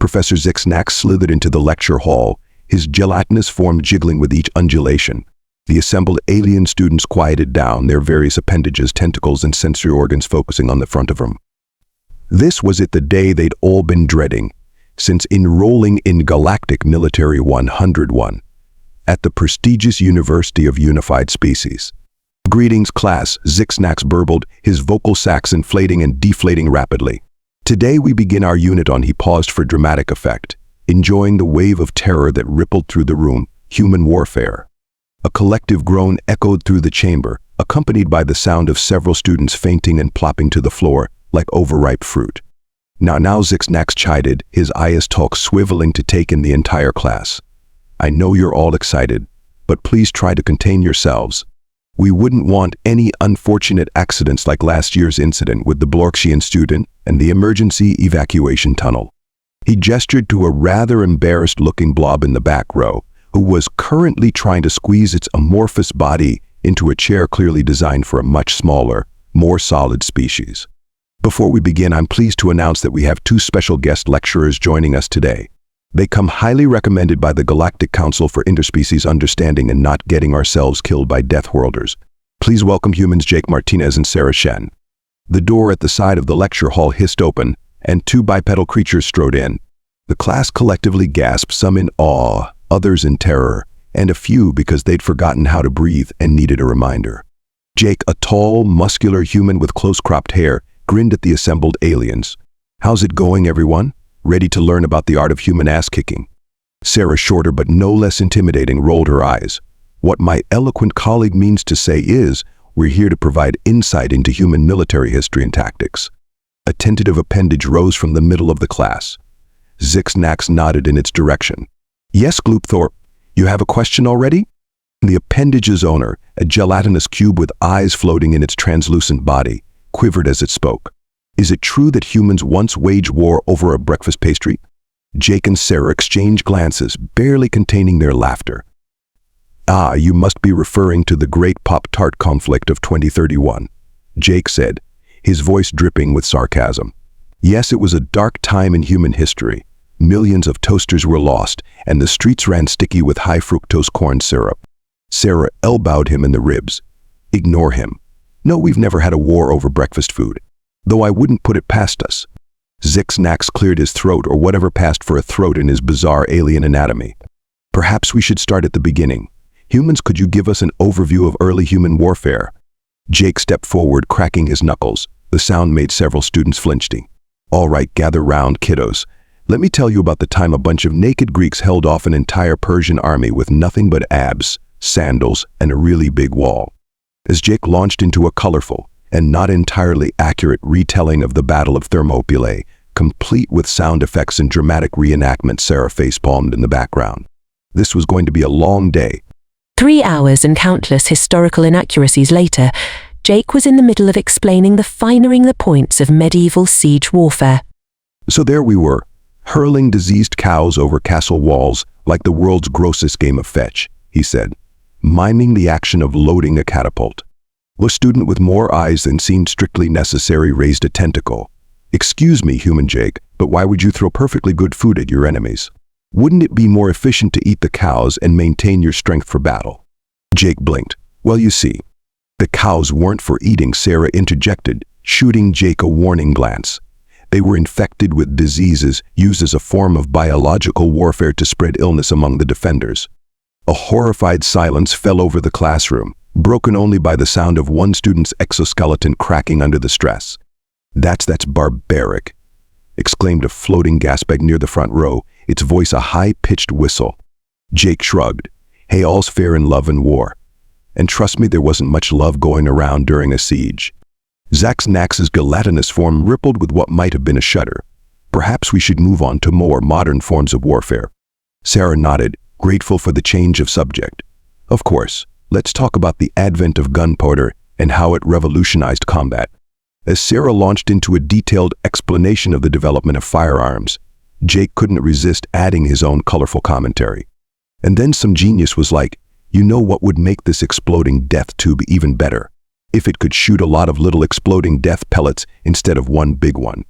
Professor Zixnax slithered into the lecture hall, his gelatinous form jiggling with each undulation. The assembled alien students quieted down, their various appendages, tentacles, and sensory organs focusing on the front of them. This was it, the day they'd all been dreading, since enrolling in Galactic Military 101 at the prestigious University of Unified Species. "Greetings, class," Zixnax burbled, his vocal sacs inflating and deflating rapidly. "Today we begin our unit on," he paused for dramatic effect, enjoying the wave of terror that rippled through the room, human warfare. A collective groan echoed through the chamber, accompanied by the sound of several students fainting and plopping to the floor like overripe fruit. Now, Zixnax chided, his eyes talk swiveling to take in the entire class. "I know you're all excited, but please try to contain yourselves. We wouldn't want any unfortunate accidents like last year's incident with the Blorkshian student and the emergency evacuation tunnel." He gestured to a rather embarrassed-looking blob in the back row, who was currently trying to squeeze its amorphous body into a chair clearly designed for a much smaller, more solid species. Before we begin, I'm pleased to announce that we have two special guest lecturers joining us today. They come highly recommended by the Galactic Council for Interspecies Understanding and Not Getting Ourselves Killed by Deathworlders. Please welcome humans Jake Martinez and Sarah Chen. The door at the side of the lecture hall hissed open, and two bipedal creatures strode in. The class collectively gasped, some in awe, others in terror, and a few because they'd forgotten how to breathe and needed a reminder. Jake, a tall, muscular human with close-cropped hair, grinned at the assembled aliens. "How's it going, everyone? Ready to learn about the art of human ass-kicking?" Sarah, shorter but no less intimidating, rolled her eyes. "What my eloquent colleague means to say is, we're here to provide insight into human military history and tactics." A tentative appendage rose from the middle of the class. Zixnax nodded in its direction. "Yes, Gloopthorpe, you have a question already?" The appendage's owner, a gelatinous cube with eyes floating in its translucent body, quivered as it spoke. "Is it true that humans once waged war over a breakfast pastry?" Jake and Sarah exchanged glances, barely containing their laughter. "Ah, you must be referring to the Great Pop-Tart conflict of 2031, Jake said, his voice dripping with sarcasm. "Yes, it was a dark time in human history. Millions of toasters were lost, and the streets ran sticky with high-fructose corn syrup." Sarah elbowed him in the ribs. "Ignore him. No, we've never had a war over breakfast food, though I wouldn't put it past us." Zixnax cleared his throat, or whatever passed for a throat in his bizarre alien anatomy. "Perhaps we should start at the beginning. Humans, could you give us an overview of early human warfare?" Jake stepped forward, cracking his knuckles. The sound made several students flinching. "All right, gather round, kiddos. Let me tell you about the time a bunch of naked Greeks held off an entire Persian army with nothing but abs, sandals, and a really big wall." As Jake launched into a colorful and not entirely accurate retelling of the Battle of Thermopylae, complete with sound effects and dramatic reenactment, Sarah facepalmed in the background. This was going to be a long day. 3 hours and countless historical inaccuracies later, Jake was in the middle of explaining the finer points of medieval siege warfare. "So there we were, hurling diseased cows over castle walls like the world's grossest game of fetch," he said, miming the action of loading a catapult. A student with more eyes than seemed strictly necessary raised a tentacle. "Excuse me, human Jake, but why would you throw perfectly good food at your enemies? Wouldn't it be more efficient to eat the cows and maintain your strength for battle?" Jake blinked. "Well, you see, the cows weren't for eating," Sarah interjected, shooting Jake a warning glance. "They were infected with diseases used as a form of biological warfare to spread illness among the defenders." A horrified silence fell over the classroom, broken only by the sound of one student's exoskeleton cracking under the stress. That's barbaric," exclaimed a floating gas bag near the front row, its voice a high-pitched whistle. Jake shrugged. "Hey, all's fair in love and war. And trust me, there wasn't much love going around during a siege." Zixnax's gelatinous form rippled with what might have been a shudder. "Perhaps we should move on to more modern forms of warfare." Sarah nodded, grateful for the change of subject. "Of course, let's talk about the advent of gunpowder and how it revolutionized combat." As Sarah launched into a detailed explanation of the development of firearms, Jake couldn't resist adding his own colorful commentary. And then some genius was like, "You know what would make this exploding death tube even better? If it could shoot a lot of little exploding death pellets instead of one big one."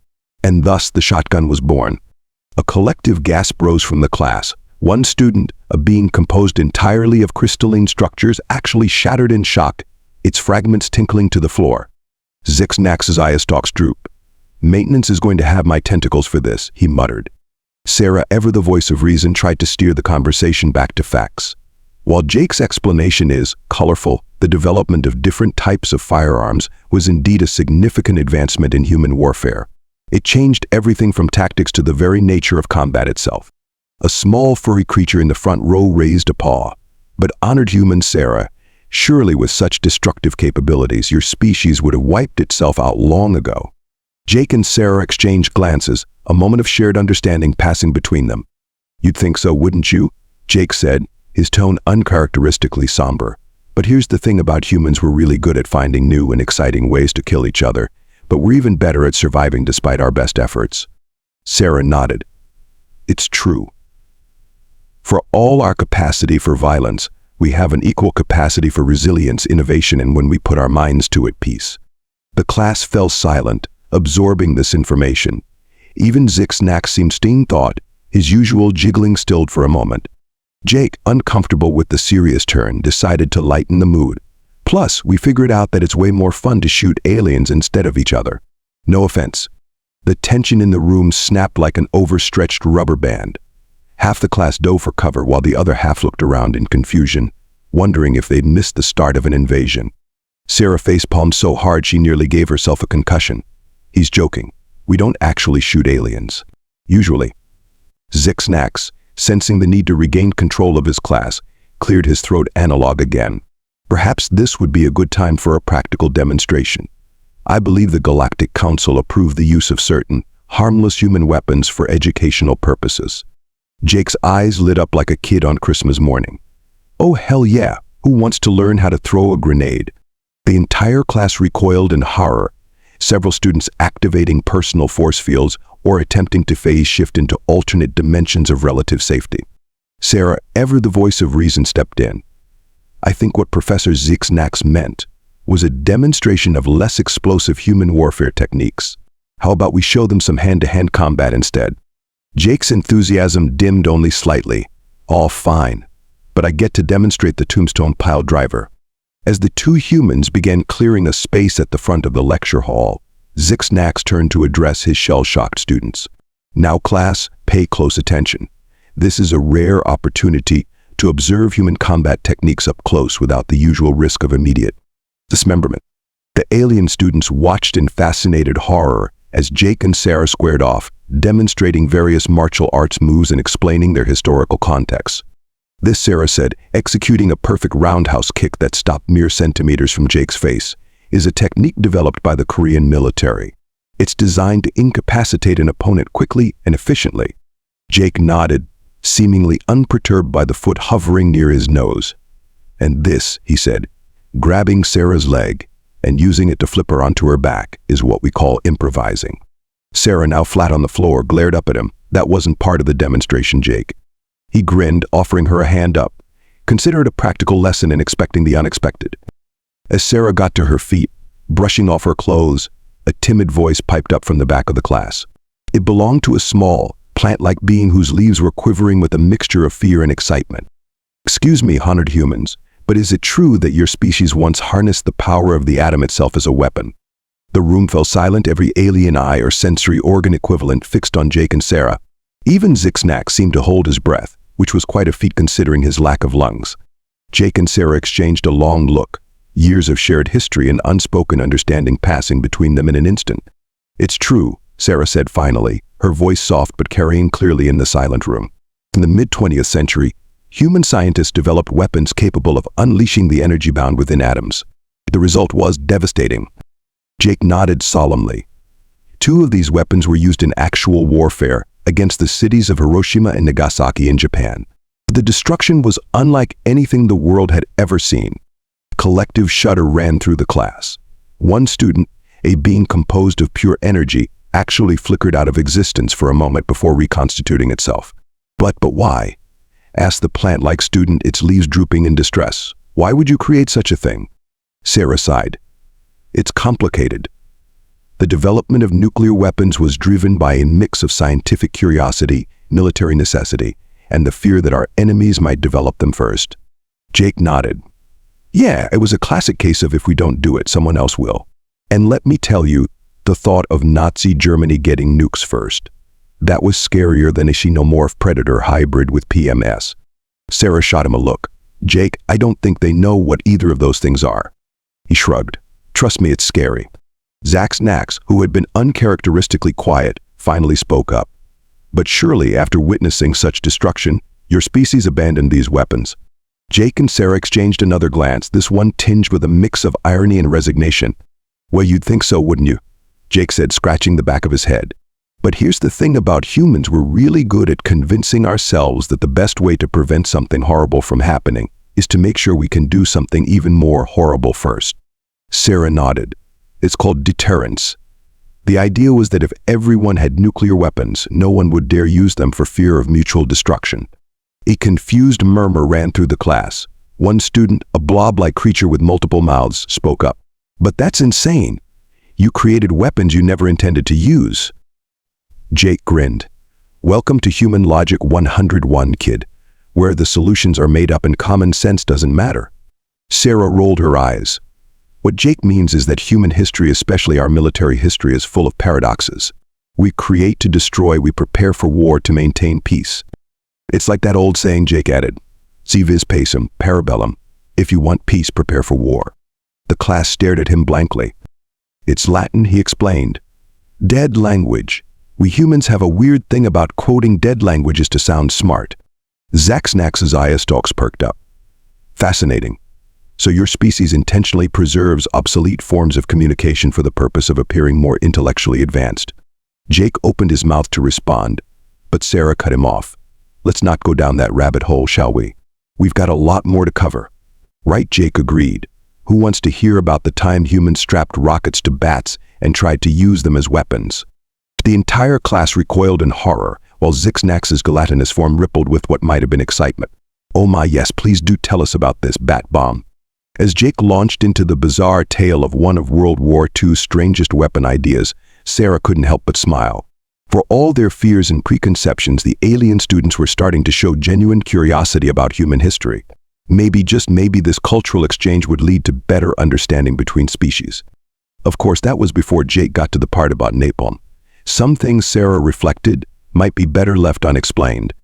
And thus the shotgun was born. A collective gasp rose from the class. One student, a being composed entirely of crystalline structures, actually shattered in shock, its fragments tinkling to the floor. Zixnax's eye stalks droop. "Maintenance is going to have my tentacles for this," he muttered. Sarah, ever the voice of reason, tried to steer the conversation back to facts. While Jake's explanation is colorful, the development of different types of firearms was indeed a significant advancement in human warfare. It changed everything from tactics to the very nature of combat itself. A small furry creature in the front row raised a paw. "But honored human Sarah, surely with such destructive capabilities, your species would have wiped itself out long ago." Jake and Sarah exchanged glances, a moment of shared understanding passing between them. "You'd think so, wouldn't you?" Jake said, his tone uncharacteristically somber. "But here's the thing about humans, we're really good at finding new and exciting ways to kill each other, but we're even better at surviving despite our best efforts." Sarah nodded. "It's true. For all our capacity for violence, we have an equal capacity for resilience, innovation, and when we put our minds to it, peace." The class fell silent, absorbing this information. Even Zixnax seemed thought, his usual jiggling stilled for a moment. Jake, uncomfortable with the serious turn, decided to lighten the mood. "Plus, we figured out that it's way more fun to shoot aliens instead of each other. No offense." The tension in the room snapped like an overstretched rubber band. Half the class dove for cover while the other half looked around in confusion, wondering if they'd missed the start of an invasion. Sarah facepalmed so hard she nearly gave herself a concussion. "He's joking. We don't actually shoot aliens. Usually." Zixnax, sensing the need to regain control of his class, cleared his throat analog again. "Perhaps this would be a good time for a practical demonstration. I believe the Galactic Council approved the use of certain harmless human weapons for educational purposes." Jake's eyes lit up like a kid on Christmas morning. "Oh, hell yeah, who wants to learn how to throw a grenade?" The entire class recoiled in horror, several students activating personal force fields or attempting to phase shift into alternate dimensions of relative safety. Sarah, ever the voice of reason, stepped in. "I think what Professor Zixnax meant was a demonstration of less explosive human warfare techniques. How about we show them some hand-to-hand combat instead?" Jake's enthusiasm dimmed only slightly. "All fine, but I get to demonstrate the tombstone pile driver." As the two humans began clearing a space at the front of the lecture hall, Zixnax turned to address his shell-shocked students. "Now class, pay close attention. This is a rare opportunity to observe human combat techniques up close without the usual risk of immediate dismemberment." The alien students watched in fascinated horror as Jake and Sarah squared off, demonstrating various martial arts moves and explaining their historical context. This, Sarah said, executing a perfect roundhouse kick that stopped mere centimeters from Jake's face, is a technique developed by the Korean military. It's designed to incapacitate an opponent quickly and efficiently. Jake nodded, seemingly unperturbed by the foot hovering near his nose. "And this," he said, grabbing Sarah's leg and using it to flip her onto her back, "is what we call improvising." Sarah, now flat on the floor, glared up at him. "That wasn't part of the demonstration, Jake." He grinned, offering her a hand up. "Consider it a practical lesson in expecting the unexpected." As Sarah got to her feet, brushing off her clothes, a timid voice piped up from the back of the class. It belonged to a small, plant-like being whose leaves were quivering with a mixture of fear and excitement. "Excuse me, honored humans, but is it true that your species once harnessed the power of the atom itself as a weapon?" The room fell silent, every alien eye or sensory organ equivalent fixed on Jake and Sarah. Even Zixnax seemed to hold his breath, which was quite a feat considering his lack of lungs. Jake and Sarah exchanged a long look, years of shared history and unspoken understanding passing between them in an instant. "It's true," Sarah said finally, her voice soft but carrying clearly in the silent room. In the mid-20th century, human scientists developed weapons capable of unleashing the energy bound within atoms. The result was devastating. Jake nodded solemnly. Two of these weapons were used in actual warfare against the cities of Hiroshima and Nagasaki in Japan. The destruction was unlike anything the world had ever seen. Collective shudder ran through the class. One student, a being composed of pure energy, actually flickered out of existence for a moment before reconstituting itself. But why?" asked the plant-like student, its leaves drooping in distress. "Why would you create such a thing?" Sarah sighed. "It's complicated. The development of nuclear weapons was driven by a mix of scientific curiosity, military necessity, and the fear that our enemies might develop them first. Jake nodded. Yeah, it was a classic case of if we don't do it, someone else will. And let me tell you, the thought of Nazi Germany getting nukes first. That was scarier than a xenomorph predator hybrid with PMS. Sarah shot him a look. Jake, I don't think they know what either of those things are. He shrugged. Trust me, it's scary. Zax, who had been uncharacteristically quiet, finally spoke up. But surely, after witnessing such destruction, your species abandoned these weapons. Jake and Sarah exchanged another glance, this one tinged with a mix of irony and resignation. Well, you'd think so, wouldn't you? Jake said, scratching the back of his head. But here's the thing about humans, we're really good at convincing ourselves that the best way to prevent something horrible from happening is to make sure we can do something even more horrible first. Sarah nodded. It's called deterrence. The idea was that if everyone had nuclear weapons, no one would dare use them for fear of mutual destruction. A confused murmur ran through the class. One student, a blob-like creature with multiple mouths, spoke up. But that's insane. You created weapons you never intended to use. Jake grinned. Welcome to Human Logic 101, kid, where the solutions are made up and common sense doesn't matter. Sarah rolled her eyes. What Jake means is that human history, especially our military history, is full of paradoxes. We create to destroy, we prepare for war to maintain peace. It's like that old saying, Jake added, si vis pacem, parabellum. If you want peace, prepare for war. The class stared at him blankly. It's Latin, he explained. Dead language. We humans have a weird thing about quoting dead languages to sound smart. Zaxnax's eye stalks perked up. Fascinating. So your species intentionally preserves obsolete forms of communication for the purpose of appearing more intellectually advanced. Jake opened his mouth to respond, but Sarah cut him off. Let's not go down that rabbit hole, shall we? We've got a lot more to cover. Right, Jake agreed. Who wants to hear about the time humans strapped rockets to bats and tried to use them as weapons? The entire class recoiled in horror, while Zixnax's gelatinous form rippled with what might have been excitement. Oh my yes, please do tell us about this bat bomb. As Jake launched into the bizarre tale of one of World War II's strangest weapon ideas, Sarah couldn't help but smile. For all their fears and preconceptions, the alien students were starting to show genuine curiosity about human history. Maybe, just maybe, this cultural exchange would lead to better understanding between species. Of course, that was before Jake got to the part about napalm. Some things, Sarah reflected, might be better left unexplained.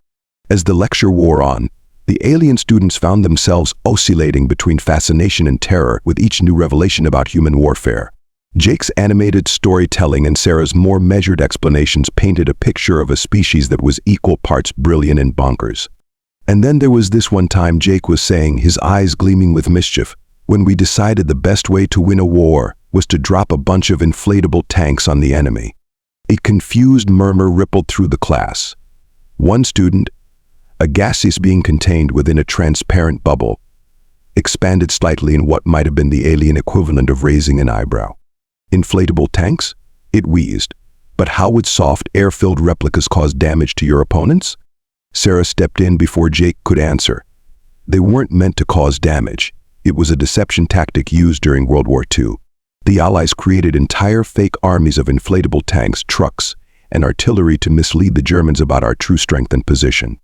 As the lecture wore on, the alien students found themselves oscillating between fascination and terror with each new revelation about human warfare. Jake's animated storytelling and Sarah's more measured explanations painted a picture of a species that was equal parts brilliant and bonkers. And then there was this one time Jake was saying, his eyes gleaming with mischief, when we decided the best way to win a war was to drop a bunch of inflatable tanks on the enemy. A confused murmur rippled through the class. One student, a gaseous being contained within a transparent bubble, expanded slightly in what might have been the alien equivalent of raising an eyebrow. Inflatable tanks? It wheezed. But how would soft, air-filled replicas cause damage to your opponents? Sarah stepped in before Jake could answer. They weren't meant to cause damage. It was a deception tactic used during World War II. The Allies created entire fake armies of inflatable tanks, trucks, and artillery to mislead the Germans about our true strength and position.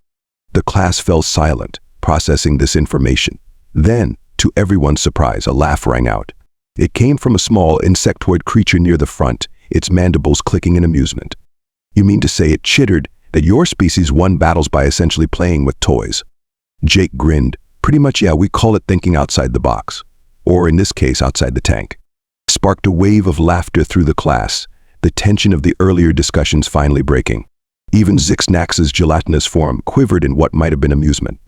The class fell silent, processing this information. Then, to everyone's surprise, a laugh rang out. It came from a small insectoid creature near the front, its mandibles clicking in amusement. You mean to say it chittered that your species won battles by essentially playing with toys? Jake grinned. Pretty much, yeah, we call it thinking outside the box. Or in this case, outside the tank. Sparked a wave of laughter through the class, the tension of the earlier discussions finally breaking. Even Zixnax's gelatinous form quivered in what might have been amusement.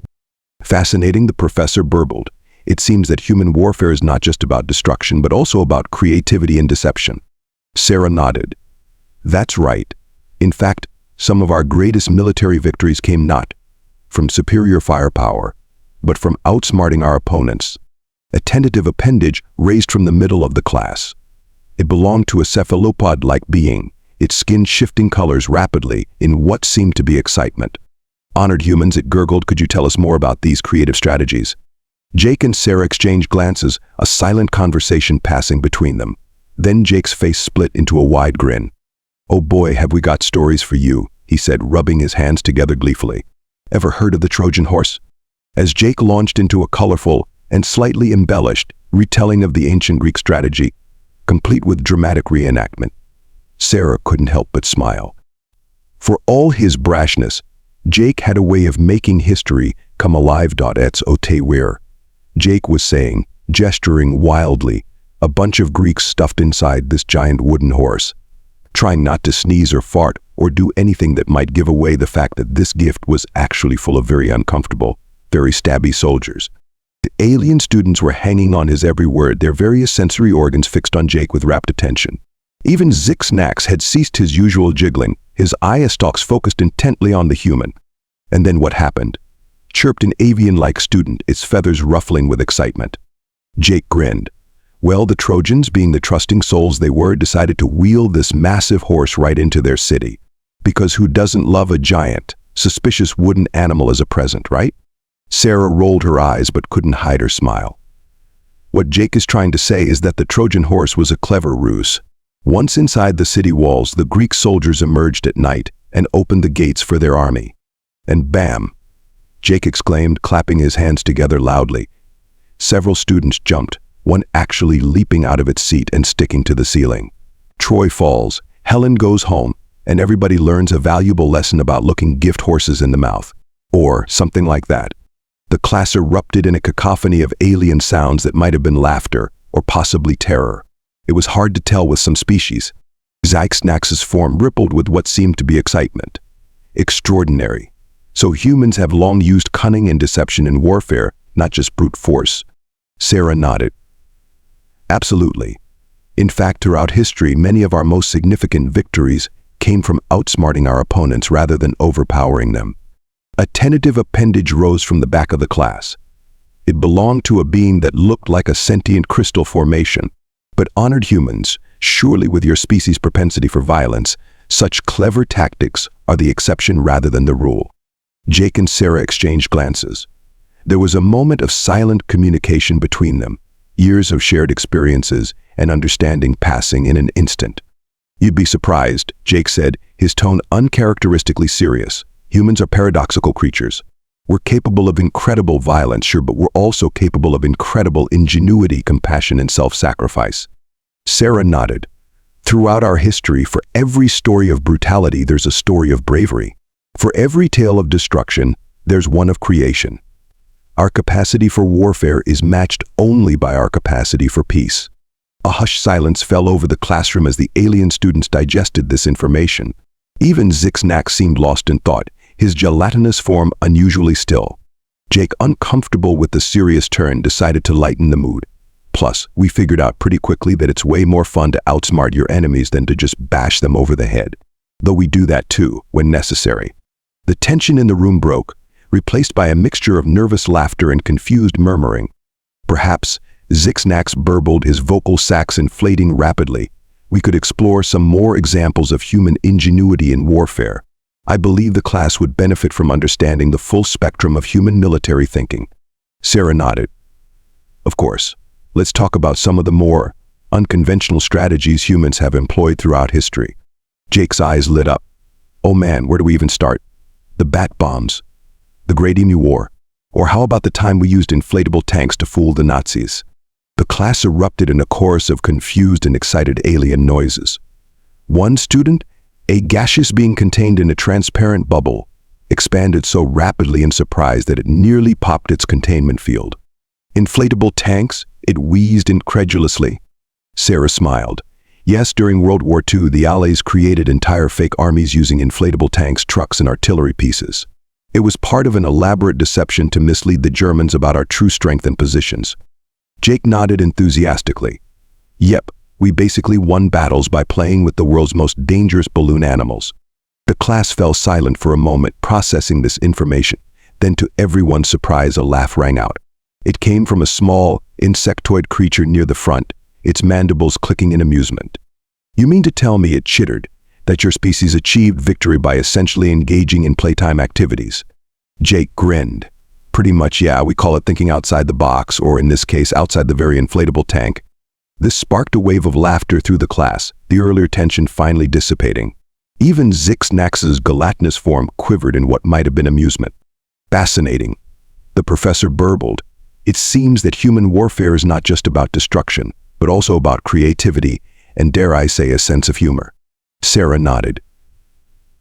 Fascinating, the professor burbled. It seems that human warfare is not just about destruction, but also about creativity and deception. Sarah nodded. That's right. In fact, some of our greatest military victories came not from superior firepower, but from outsmarting our opponents. A tentative appendage raised from the middle of the class. It belonged to a cephalopod-like being, its skin shifting colors rapidly in what seemed to be excitement. Honored humans, it gurgled, could you tell us more about these creative strategies? Jake and Sarah exchanged glances, a silent conversation passing between them. Then Jake's face split into a wide grin. "Oh boy, have we got stories for you," he said, rubbing his hands together gleefully. "Ever heard of the Trojan horse?" As Jake launched into a colorful and slightly embellished retelling of the ancient Greek strategy, complete with dramatic reenactment, Sarah couldn't help but smile. For all his brashness, Jake had a way of making history come alive. It's ote. Jake was saying, gesturing wildly, a bunch of Greeks stuffed inside this giant wooden horse, trying not to sneeze or fart or do anything that might give away the fact that this gift was actually full of very uncomfortable, very stabby soldiers. The alien students were hanging on his every word, their various sensory organs fixed on Jake with rapt attention. Even Zix-Nax had ceased his usual jiggling, his eye stalks focused intently on the human. And then what happened? Chirped an avian-like student, its feathers ruffling with excitement. Jake grinned. Well, the Trojans, being the trusting souls they were, decided to wheel this massive horse right into their city. Because who doesn't love a giant, suspicious wooden animal as a present, right? Sarah rolled her eyes but couldn't hide her smile. What Jake is trying to say is that the Trojan horse was a clever ruse. Once inside the city walls, the Greek soldiers emerged at night and opened the gates for their army. And bam! Jake exclaimed, clapping his hands together loudly. Several students jumped, one actually leaping out of its seat and sticking to the ceiling. Troy falls, Helen goes home, and everybody learns a valuable lesson about looking gift horses in the mouth. Or something like that. The class erupted in a cacophony of alien sounds that might have been laughter or possibly terror. It was hard to tell with some species. Zix-Nax's form rippled with what seemed to be excitement. Extraordinary. So humans have long used cunning and deception in warfare, not just brute force. Sarah nodded. Absolutely. In fact, throughout history, many of our most significant victories came from outsmarting our opponents rather than overpowering them. A tentative appendage rose from the back of the class. It belonged to a being that looked like a sentient crystal formation. But honored humans, surely with your species' propensity for violence, such clever tactics are the exception rather than the rule. Jake and Sarah exchanged glances. There was a moment of silent communication between them, years of shared experiences and understanding passing in an instant. You'd be surprised, Jake said, his tone uncharacteristically serious. Humans are paradoxical creatures. We're capable of incredible violence, sure, but we're also capable of incredible ingenuity, compassion, and self-sacrifice. Sarah nodded. Throughout our history, for every story of brutality, there's a story of bravery. For every tale of destruction, there's one of creation. Our capacity for warfare is matched only by our capacity for peace. A hushed silence fell over the classroom as the alien students digested this information. Even Zix-Nax seemed lost in thought, his gelatinous form unusually still. Jake, uncomfortable with the serious turn, decided to lighten the mood. Plus, we figured out pretty quickly that it's way more fun to outsmart your enemies than to just bash them over the head. Though we do that too, when necessary. The tension in the room broke, replaced by a mixture of nervous laughter and confused murmuring. Perhaps, Zix-Nax burbled, his vocal sacs inflating rapidly, we could explore some more examples of human ingenuity in warfare. I believe the class would benefit from understanding the full spectrum of human military thinking. Sarah nodded. Of course, let's talk about some of the more unconventional strategies humans have employed throughout history. Jake's eyes lit up. Oh man, where do we even start? The bat bombs, the Great Emu War, or how about the time we used inflatable tanks to fool the Nazis? The class erupted in a chorus of confused and excited alien noises. One student, a gaseous being contained in a transparent bubble, expanded so rapidly in surprise that it nearly popped its containment field. Inflatable tanks? It wheezed incredulously. Sarah smiled. Yes, during World War II, the Allies created entire fake armies using inflatable tanks, trucks, and artillery pieces. It was part of an elaborate deception to mislead the Germans about our true strength and positions. Jake nodded enthusiastically. Yep, we basically won battles by playing with the world's most dangerous balloon animals. The class fell silent for a moment, processing this information. Then, to everyone's surprise, a laugh rang out. It came from a small, insectoid creature near the front, its mandibles clicking in amusement. You mean to tell me, it chittered, that your species achieved victory by essentially engaging in playtime activities? Jake grinned. Pretty much, yeah, we call it thinking outside the box, or in this case, outside the very inflatable tank. This sparked a wave of laughter through the class, the earlier tension finally dissipating. Even Zixnax's gelatinous form quivered in what might have been amusement. Fascinating. The professor burbled. It seems that human warfare is not just about destruction, but also about creativity and, dare I say, a sense of humor. Sarah nodded.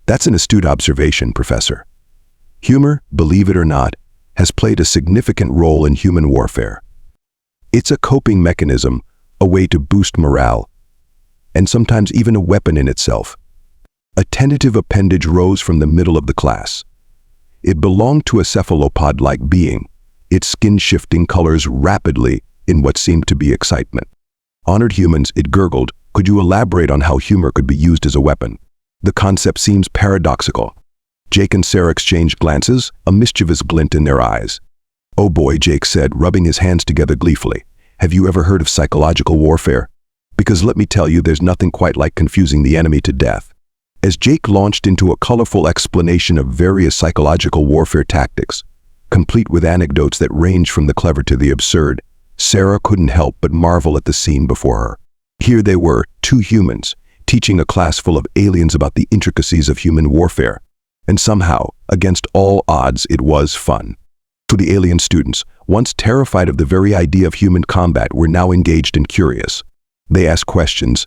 That's an astute observation, Professor. Humor, believe it or not, has played a significant role in human warfare. It's a coping mechanism, a way to boost morale, and sometimes even a weapon in itself. A tentative appendage rose from the middle of the class. It belonged to a cephalopod-like being, its skin shifting colors rapidly in what seemed to be excitement. Honored humans, it gurgled, could you elaborate on how humor could be used as a weapon? The concept seems paradoxical. Jake and Sarah exchanged glances, a mischievous glint in their eyes. Oh boy, Jake said, rubbing his hands together gleefully. Have you ever heard of psychological warfare? Because let me tell you, there's nothing quite like confusing the enemy to death. As Jake launched into a colorful explanation of various psychological warfare tactics, complete with anecdotes that range from the clever to the absurd, Sarah couldn't help but marvel at the scene before her. Here they were, two humans, teaching a class full of aliens about the intricacies of human warfare. And somehow, against all odds, it was fun. To the alien students, once terrified of the very idea of human combat, were now engaged and curious. They asked questions,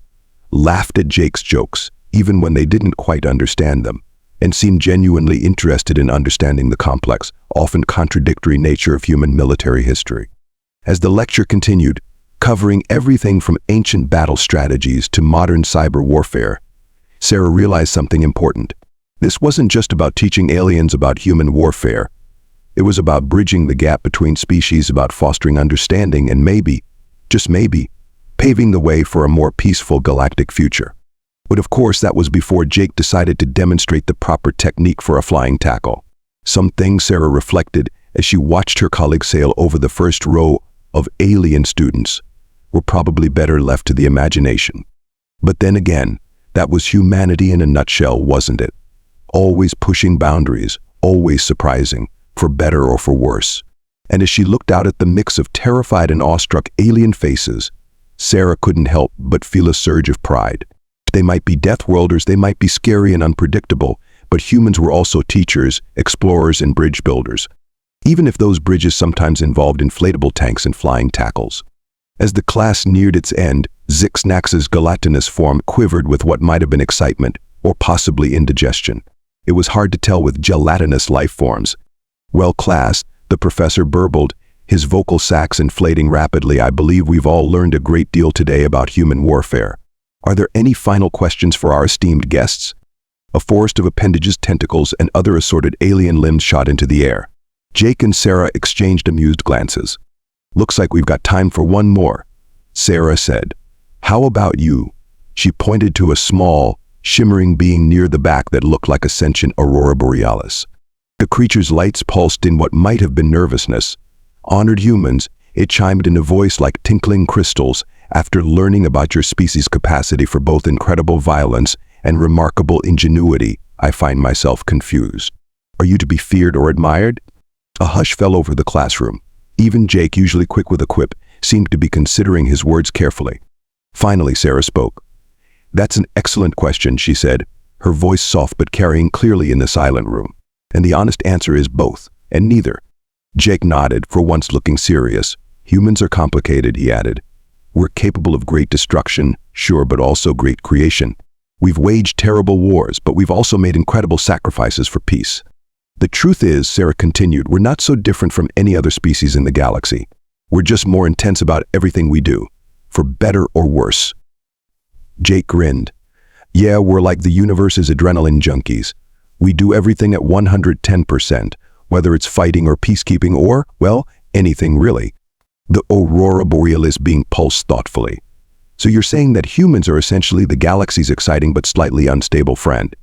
laughed at Jake's jokes, even when they didn't quite understand them, and seemed genuinely interested in understanding the complex, often contradictory nature of human military history. As the lecture continued, covering everything from ancient battle strategies to modern cyber warfare, Sarah realized something important. This wasn't just about teaching aliens about human warfare. It was about bridging the gap between species, about fostering understanding, and maybe, just maybe, paving the way for a more peaceful galactic future. But of course, that was before Jake decided to demonstrate the proper technique for a flying tackle. Something, Sarah reflected as she watched her colleagues sail over the first row of alien students, were probably better left to the imagination. But then again, that was humanity in a nutshell, wasn't it? Always pushing boundaries, always surprising, for better or for worse. And as she looked out at the mix of terrified and awestruck alien faces, Sarah couldn't help but feel a surge of pride. They might be Deathworlders, they might be scary and unpredictable, but humans were also teachers, explorers, and bridge builders. Even if those bridges sometimes involved inflatable tanks and flying tackles. As the class neared its end, Zixnax's gelatinous form quivered with what might have been excitement, or possibly indigestion. It was hard to tell with gelatinous life forms. Well, class, the professor burbled, his vocal sacs inflating rapidly, I believe we've all learned a great deal today about human warfare. Are there any final questions for our esteemed guests? A forest of appendages, tentacles, and other assorted alien limbs shot into the air. Jake and Sarah exchanged amused glances. Looks like we've got time for one more, Sarah said. How about you? She pointed to a small, shimmering being near the back that looked like a sentient aurora borealis. The creature's lights pulsed in what might have been nervousness. Honored humans, it chimed in a voice like tinkling crystals. After learning about your species' capacity for both incredible violence and remarkable ingenuity, I find myself confused. Are you to be feared or admired? A hush fell over the classroom. Even Jake, usually quick with a quip, seemed to be considering his words carefully. Finally, Sarah spoke. That's an excellent question, she said, her voice soft but carrying clearly in the silent room. And the honest answer is both, and neither. Jake nodded, for once looking serious. Humans are complicated, he added. We're capable of great destruction, sure, but also great creation. We've waged terrible wars, but we've also made incredible sacrifices for peace. The truth is, Sarah continued, we're not so different from any other species in the galaxy. We're just more intense about everything we do, for better or worse. Jake grinned. Yeah, we're like the universe's adrenaline junkies. We do everything at 110%, whether it's fighting or peacekeeping or, well, anything really. The aurora borealis being pulsed thoughtfully. So you're saying that humans are essentially the galaxy's exciting but slightly unstable friend.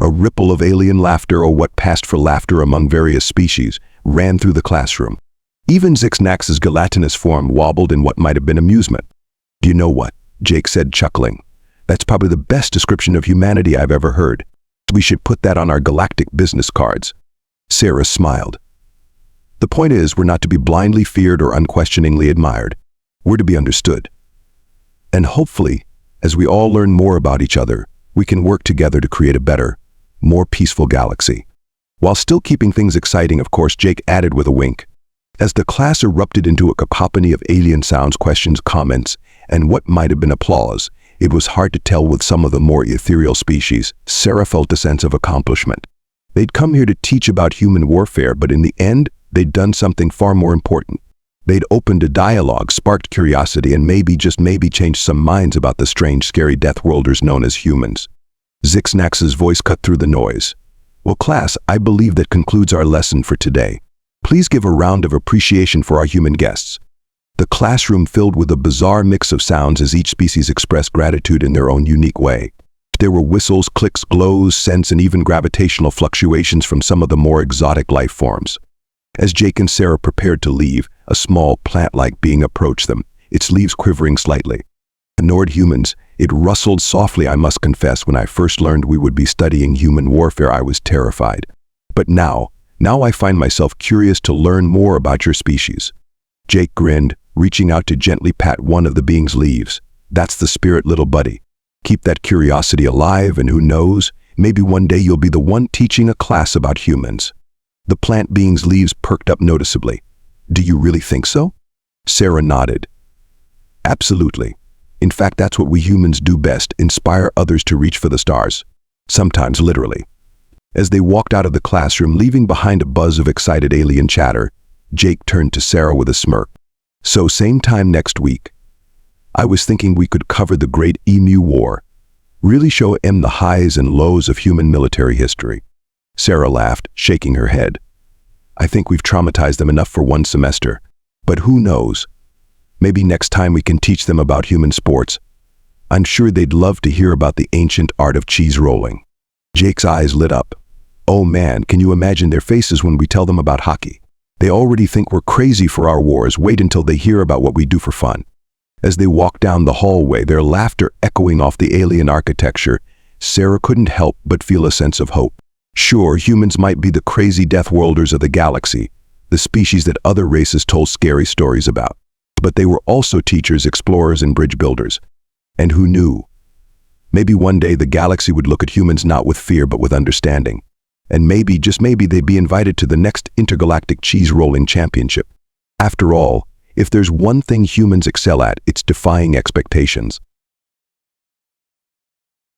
A ripple of alien laughter, or what passed for laughter among various species, ran through the classroom. Even Zixnax's gelatinous form wobbled in what might have been amusement. Do you know what? Jake said, chuckling. That's probably the best description of humanity I've ever heard. We should put that on our galactic business cards. Sarah smiled. The point is, we're not to be blindly feared or unquestioningly admired. We're to be understood. And hopefully, as we all learn more about each other, we can work together to create a better, more peaceful galaxy. While still keeping things exciting, of course, Jake added with a wink. As the class erupted into a cacophony of alien sounds, questions, comments, and what might have been applause, it was hard to tell with some of the more ethereal species. Sarah felt a sense of accomplishment. They'd come here to teach about human warfare, but in the end, they'd done something far more important. They'd opened a dialogue, sparked curiosity, and maybe, just maybe, changed some minds about the strange, scary Deathworlders known as humans. Zixnax's voice cut through the noise. Well, class, I believe that concludes our lesson for today. Please give a round of appreciation for our human guests. The classroom filled with a bizarre mix of sounds as each species expressed gratitude in their own unique way. There were whistles, clicks, glows, scents, and even gravitational fluctuations from some of the more exotic life forms. As Jake and Sarah prepared to leave, a small plant-like being approached them, its leaves quivering slightly. Ignored humans, it rustled softly. I must confess, when I first learned we would be studying human warfare, I was terrified. But now I find myself curious to learn more about your species. Jake grinned, reaching out to gently pat one of the being's leaves. That's the spirit, little buddy. Keep that curiosity alive, and who knows, maybe one day you'll be the one teaching a class about humans. The plant being's leaves perked up noticeably. Do you really think so? Sarah nodded. Absolutely. In fact, that's what we humans do best, inspire others to reach for the stars. Sometimes literally. As they walked out of the classroom, leaving behind a buzz of excited alien chatter, Jake turned to Sarah with a smirk. So, same time next week. I was thinking we could cover the Great Emu War. Really show them the highs and lows of human military history. Sarah laughed, shaking her head. I think we've traumatized them enough for one semester. But who knows? Maybe next time we can teach them about human sports. I'm sure they'd love to hear about the ancient art of cheese rolling. Jake's eyes lit up. Oh man, can you imagine their faces when we tell them about hockey? They already think we're crazy for our wars. Wait until they hear about what we do for fun. As they walked down the hallway, their laughter echoing off the alien architecture, Sarah couldn't help but feel a sense of hope. Sure, humans might be the crazy Deathworlders of the galaxy, the species that other races told scary stories about. But they were also teachers, explorers, and bridge builders. And who knew? Maybe one day the galaxy would look at humans not with fear but with understanding. And maybe, just maybe, they'd be invited to the next intergalactic cheese rolling championship. After all, if there's one thing humans excel at, it's defying expectations.